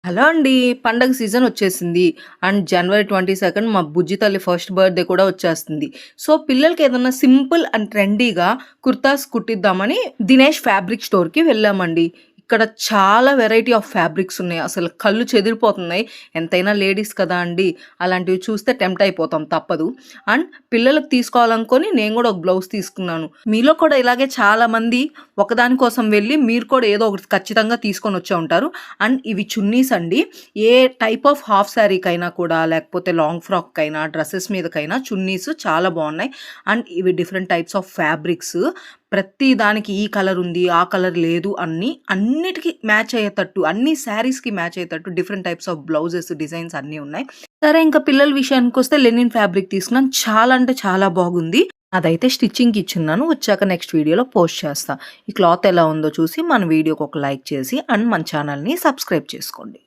Hello అండి. పండగ season వచ్చేసింది. అండ్ జనవరి 22 మా బుజ్జి తల్లి ఫస్ట్ బర్త్‌డే కూడా వచ్చేస్తుంది. సో, పిల్లలకి ఏదన్నా సింపుల్ అండ్ ట్రెండీగా కుర్తాస్ కుట్టిద్దామని దినేష్ ఫ్యాబ్రిక్ స్టోర్‌కి వెళ్ళామండి. ఇక్కడ చాలా వెరైటీ ఆఫ్ ఫ్యాబ్రిక్స్ ఉన్నాయి. అసలు కళ్ళు చెదిరిపోతున్నాయి. ఎంతైనా లేడీస్ కదా అండీ! అలాంటివి చూస్తే టెంప్ట్ అయిపోతాం తప్పదు. అండ్ పిల్లలకి తీసుకోవాలనుకోని నేను కూడా ఒక బ్లౌజ్ తీసుకున్నాను. మీలో కూడా ఇలాగే చాలామంది ఒకదాని కోసం వెళ్ళి మీరు కూడా ఏదో ఒకటి ఖచ్చితంగా తీసుకొనొచ్చే ఉంటారు. అండ్ ఇవి చున్నీస్ అండి. ఏ టైప్ ఆఫ్ హాఫ్ శారీకైనా కూడా లేకపోతే లాంగ్ ఫ్రాక్‌కైనా, డ్రెసెస్ మీదకైనా చున్నీస్ చాలా బావున్నాయి. అండ్ ఇవి డిఫరెంట్ టైప్స్ ఆఫ్ ఫ్యాబ్రిక్స్. ప్రతి దానికి ఈ కలర్ ఉంది, ఆ కలర్ లేదు అన్నిటికి మ్యాచ్ అయ్యేతట్టు అన్ని శారీస్‌కి మ్యాచ్ అయ్యేతట్టు different types of blouses, designs అన్నీ ఉన్నాయి. సరే ఇంకా పిల్లల విషయానికొస్తే లెనిన్ ఫ్యాబ్రిక్ తీసుకున్నాను. చాలా అంటే చాలా బాగుంది. అదైతే స్టిచ్చింగ్‌కి ఇచ్చున్నాను. వచ్చాక నెక్స్ట్ వీడియోలో పోస్ట్ చేస్తా. ఈ క్లాత్ ఎలా ఉందో చూసి మన వీడియోకి ఒక లైక్ చేసి అండ్ మన ఛానల్‌ని సబ్స్క్రైబ్ చేసుకోండి.